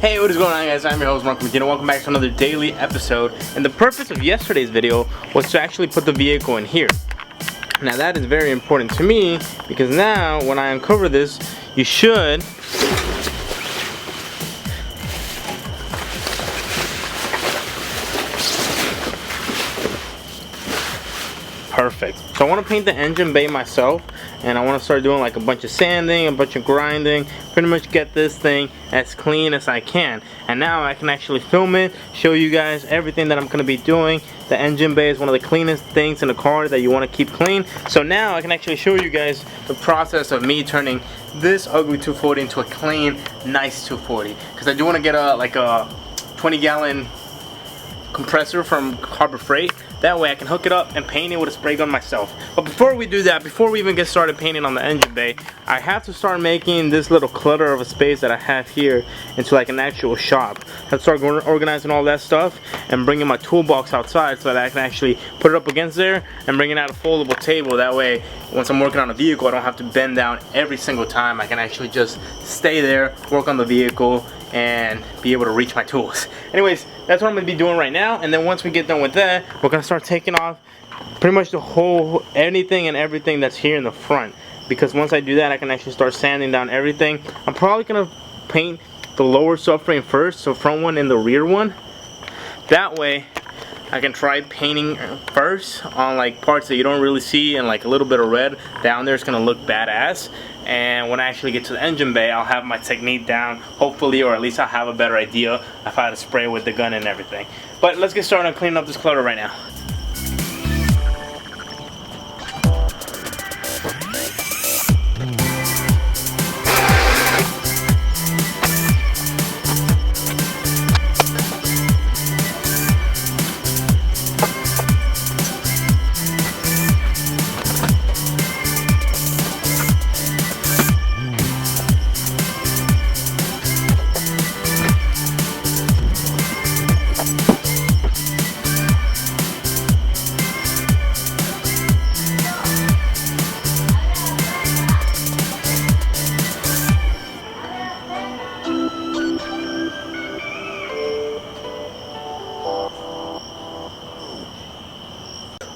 Hey, what is going on, guys? I'm your host, Medina. Welcome back to another daily episode. And the purpose of yesterday's video was to actually put the vehicle in here. Now that is very important to me because now when I uncover this, you should perfect. So I want to paint the engine bay myself, and I want to start doing like a bunch of sanding, a bunch of grinding, pretty much get this thing as clean as I can. And now I can actually film it, show you guys everything that I'm going to be doing. The engine bay is one of the cleanest things in a car that you want to keep clean. So now I can actually show you guys the process of me turning this ugly 240 into a clean, nice 240. Because I do want to get a 20-gallon compressor from Harbor Freight. That way I can hook it up and paint it with a spray gun myself. But before we do that, before we even get started painting on the engine bay, I have to start making this little clutter of a space that I have here into like an actual shop. I have to start organizing all that stuff and bringing my toolbox outside so that I can actually put it up against there and bringing out a foldable table. That way, once I'm working on a vehicle, I don't have to bend down every single time. I can actually just stay there, work on the vehicle, and be able to reach my tools. Anyways, that's what I'm going to be doing right now. And then once we get done with that, we're going to start taking off pretty much the whole, anything and everything that's here in the front. Because once I do that, I can actually start sanding down everything. I'm probably going to paint the lower subframe first, so front one and the rear one. That way, I can try painting first on like parts that you don't really see, and like a little bit of red down there is going to look badass. And when I actually get to the engine bay, I'll have my technique down, hopefully, or at least I'll have a better idea of how to spray with the gun and everything. But let's get started on cleaning up this clutter right now.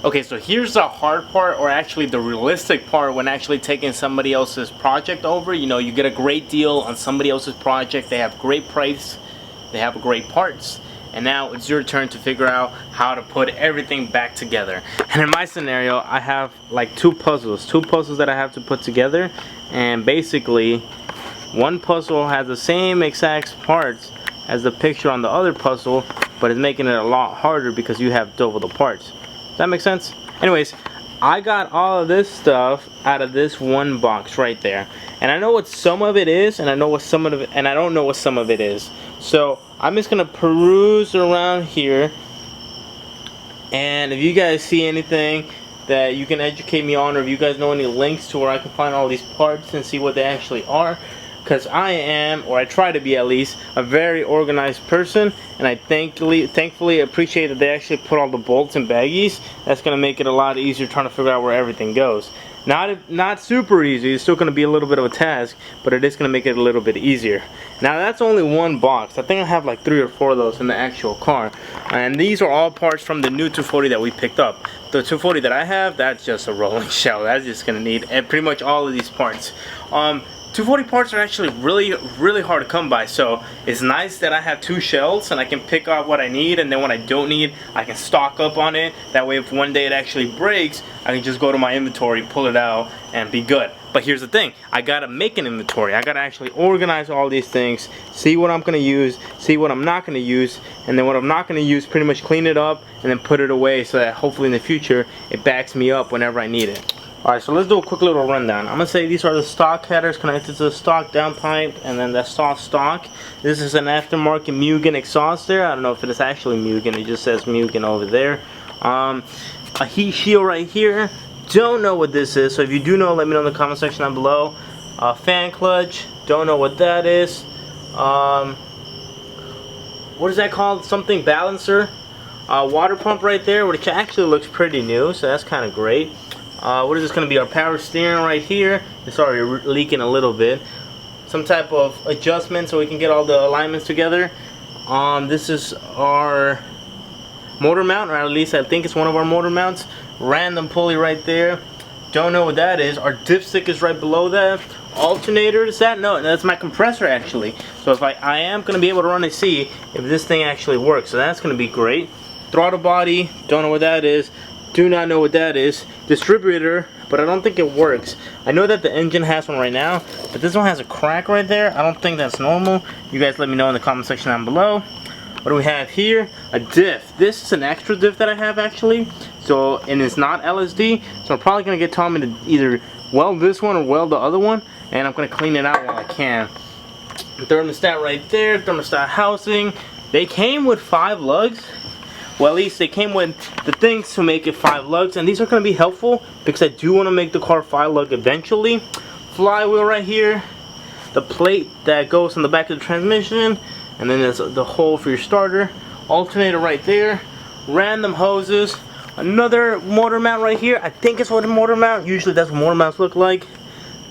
Okay, so here's the hard part, or actually the realistic part, when actually taking somebody else's project over. You know, you get a great deal on somebody else's project, they have great price, they have great parts, and now it's your turn to figure out how to put everything back together. And in my scenario, I have like two puzzles that I have to put together, and basically one puzzle has the same exact parts as the picture on the other puzzle, but it's making it a lot harder because you have double the parts. That makes sense? Anyways, I got all of this stuff out of this one box right there. And I know what some of it is, and I know what some of it, and I don't know what some of it is. So I'm just gonna peruse around here, and if you guys see anything that you can educate me on, or if you guys know any links to where I can find all these parts and see what they actually are, because I am, or I try to be at least, a very organized person, and I thankfully appreciate that they actually put all the bolts and baggies. That's going to make it a lot easier trying to figure out where everything goes. Not super easy, it's still going to be a little bit of a task, but it is going to make it a little bit easier. Now that's only one box. I think I have like 3 or 4 of those in the actual car. And these are all parts from the new 240 that we picked up. The 240 that I have, that's just a rolling shell. That's just going to need pretty much all of these parts. 240 parts are actually really hard to come by, so it's nice that I have 2 shelves and I can pick out what I need, and then when I don't need, I can stock up on it. That way if one day it actually breaks, I can just go to my inventory, pull it out, and be good. But here's the thing, I gotta make an inventory. I gotta actually organize all these things, see what I'm gonna use, see what I'm not gonna use, and then what I'm not gonna use, pretty much clean it up and then put it away so that hopefully in the future it backs me up whenever I need it. Alright, so let's do a quick little rundown. I'm going to say these are the stock headers connected to the stock downpipe, and then that's all stock. This is an aftermarket Mugen exhaust there. I don't know if it is actually Mugen, it just says Mugen over there. A heat shield right here. Don't know what this is, so if you do know, let me know in the comment section down below. Fan clutch, don't know what that is. What is that called? Something balancer. Water pump right there, which actually looks pretty new, so that's kind of great. What is this going to be? Our power steering right here. It's already leaking a little bit. some type of adjustment so we can get all the alignments together. This is our motor mount, or at least I think it's one of our motor mounts. Random pulley right there. Don't know what that is. Our dipstick is right below that. Alternator is that? No, that's my compressor actually. So if I am going to be able to run and see if this thing actually works. So that's going to be great. Throttle body, don't know what that is. Do not know what that is. Distributor, but I don't think it works. I know that the engine has one right now, but this one has a crack right there. I don't think that's normal. You guys let me know in the comment section down below. What do we have here? A diff. This is an extra diff that I have actually. So, and it's not LSD. So I'm probably going to get Tommy to either weld this one or weld the other one. And I'm going to clean it out while I can. Thermostat right there. Thermostat housing. They came with 5 lugs. Well, at least they came with the things to make it 5 lugs. And these are going to be helpful because I do want to make the car 5 lug eventually. Flywheel right here. The plate that goes on the back of the transmission. And then there's the hole for your starter. Alternator right there. Random hoses. Another motor mount right here. I think it's what a motor mount. Usually that's what motor mounts look like.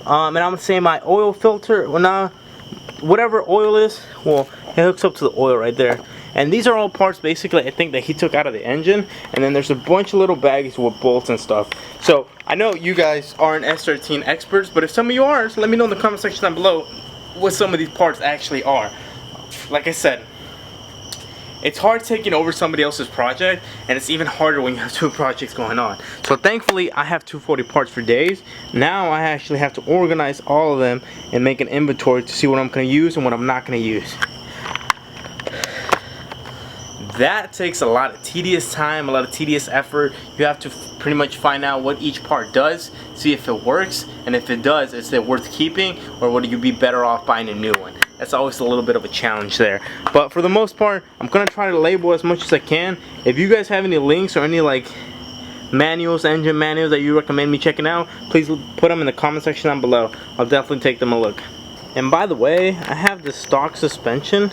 And I'm gonna say my oil filter. Well, nah, whatever oil is, well, it hooks up to the oil right there. And these are all parts basically I think that he took out of the engine. And then there's a bunch of little bags with bolts and stuff. So I know you guys aren't S13 experts, but if some of you are, so let me know in the comment section down below what some of these parts actually are. Like I said, it's hard taking over somebody else's project, and it's even harder when you have 2 projects going on. So thankfully I have 240 parts for days. Now I actually have to organize all of them and make an inventory to see what I'm going to use and what I'm not going to use. That takes a lot of tedious time, a lot of tedious effort. You have to pretty much find out what each part does, see if it works, and if it does, is it worth keeping, or would you be better off buying a new one? That's always a little bit of a challenge there. But for the most part, I'm gonna try to label as much as I can. If you guys have any links or any like manuals, engine manuals that you recommend me checking out, please put them in the comment section down below. I'll definitely take them a look. And by the way, I have this stock suspension.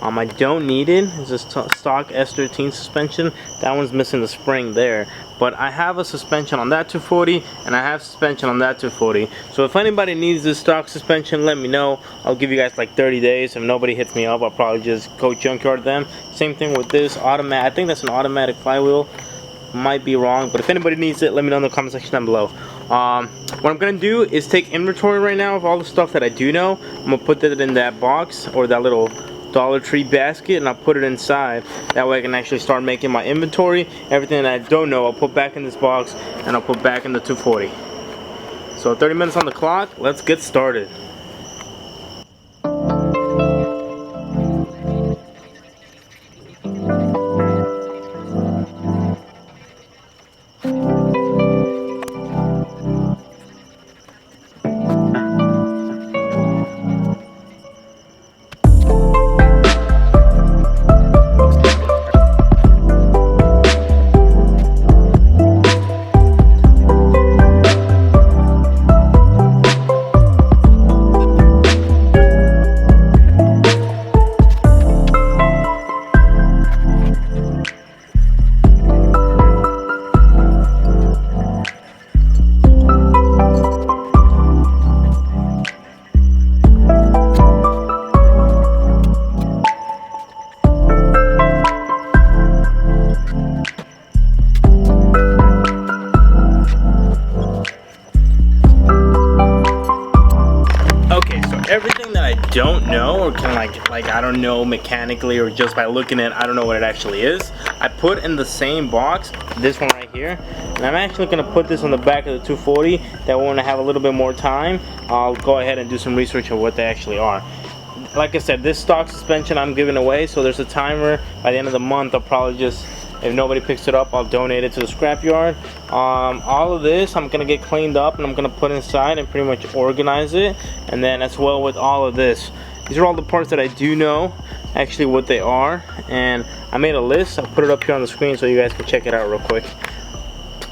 I don't need it. It's a stock S13 suspension. That one's missing the spring there. But I have a suspension on that 240, and I have suspension on that 240. So if anybody needs this stock suspension, let me know. I'll give you guys like 30 days. If nobody hits me up, I'll probably just go junkyard them. Same thing with this automatic. I think that's an automatic flywheel. Might be wrong, but if anybody needs it, let me know in the comment section down below. What I'm gonna do is take inventory right now of all the stuff that I do know. I'm gonna put that in that box or that little Dollar Tree basket, and I'll put it inside. That way I can actually start making my inventory. Everything that I don't know, I'll put back in this box, and I'll put back in the 240. So 30 minutes on the clock. Let's get started. Everything that I don't know, or can like I don't know mechanically, or just by looking at it, I don't know what it actually is, I put in the same box, this one right here, and I'm actually gonna put this on the back of the 240. That when I have a little bit more time, I'll go ahead and do some research on what they actually are. Like I said, this stock suspension I'm giving away, so there's a timer. By the end of the month, I'll probably just, if nobody picks it up, I'll donate it to the scrapyard. All of this I'm gonna get cleaned up, and I'm gonna put inside and pretty much organize it. And then as well with all of this, these are all the parts that I do know actually what they are, and I made a list. I'll put it up here on the screen so you guys can check it out real quick.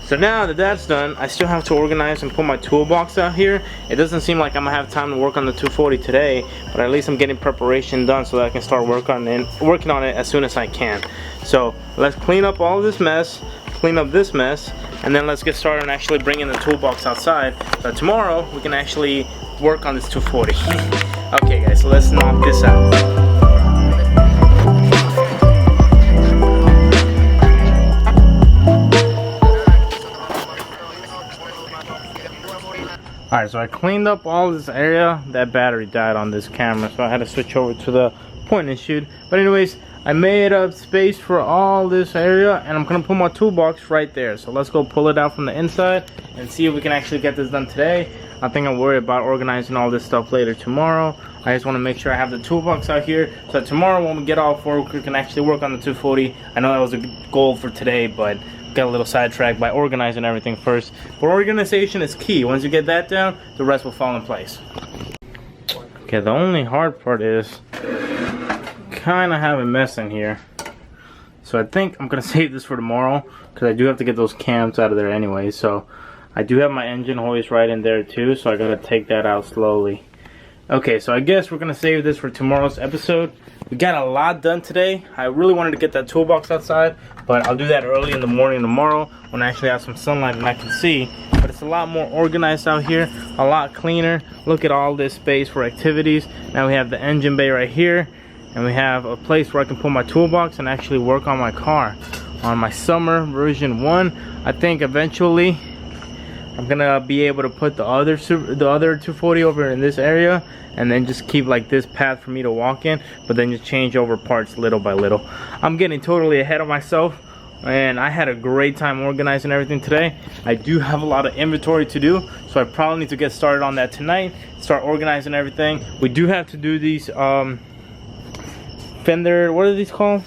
So now that that's done, I still have to organize and put my toolbox out here. It doesn't seem like I'm gonna have time to work on the 240 today, but at least I'm getting preparation done so that I can start working on it as soon as I can. So let's clean up all of this mess, clean up this mess, and then let's get started on actually bringing the toolbox outside. So tomorrow we can actually work on this 240. Okay guys, so let's knock this out. Alright, so I cleaned up all this area. That battery died on this camera, so I had to switch over to the point and shoot. But anyways, I made up space for all this area, and I'm gonna put my toolbox right there. So let's go pull it out from the inside and see if we can actually get this done today. I think I'm worried about organizing all this stuff later tomorrow. I just want to make sure I have the toolbox out here, so that tomorrow when we get off work, we can actually work on the 240. I know that was a goal for today, but got a little sidetracked by organizing everything first. But organization is key. Once you get that down, the rest will fall in place. Okay, the only hard part is kind of have a mess in here. So I think I'm gonna save this for tomorrow, because I do have to get those cams out of there anyway. So I do have my engine hoist right in there too, so I gotta take that out slowly. Okay, so I guess we're gonna save this for tomorrow's episode. We got a lot done today. I really wanted to get that toolbox outside, but I'll do that early in the morning tomorrow when I actually have some sunlight and I can see. But it's a lot more organized out here, a lot cleaner. Look at all this space for activities. Now we have the engine bay right here, and we have a place where I can put my toolbox and actually work on my car. On my summer version 1, I think eventually I'm gonna be able to put the other 240 over in this area, and then just keep like this path for me to walk in, but then just change over parts little by little. I'm getting totally ahead of myself, and I had a great time organizing everything today. I do have a lot of inventory to do, so I probably need to get started on that tonight, start organizing everything. We do have to do these fender, what are these called?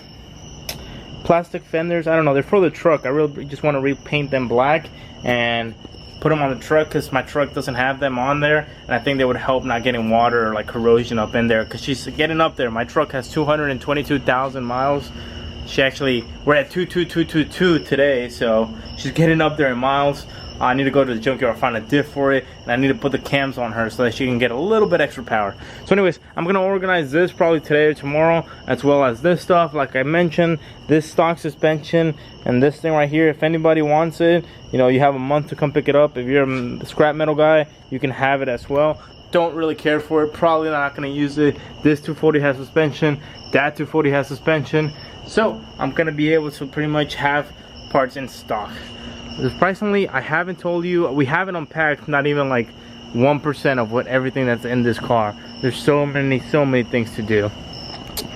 Plastic fenders, I don't know, they're for the truck. I really just want to repaint them black and put them on the truck, because my truck doesn't have them on there, and I think they would help not getting water or like corrosion up in there, because she's getting up there. My truck has 222,000 miles. She actually, we're at 22222 today, so she's getting up there in miles. I need to go to the junkyard, find a diff for it, and I need to put the cams on her so that she can get a little bit extra power. So anyways, I'm gonna organize this probably today or tomorrow, as well as this stuff. Like I mentioned, this stock suspension and this thing right here, if anybody wants it, you know, you have a month to come pick it up. If you're a scrap metal guy, you can have it as well. Don't really care for it, probably not gonna use it. This 240 has suspension, that 240 has suspension, so I'm gonna be able to pretty much have parts in stock. Surprisingly, I haven't told you, we haven't unpacked not even like 1% of what everything that's in this car. There's so many things to do.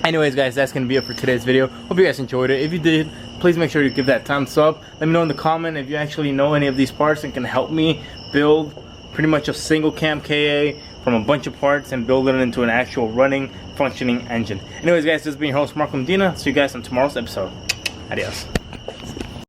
Anyways guys, that's gonna be it for today's video. Hope you guys enjoyed it. If you did, please make sure you give that thumbs up. Let me know in the comment if you actually know any of these parts and can help me build pretty much a single cam KA from a bunch of parts and build it into an actual running, functioning engine. Anyways guys, this has been your host Medina. See you guys on tomorrow's episode. Adios.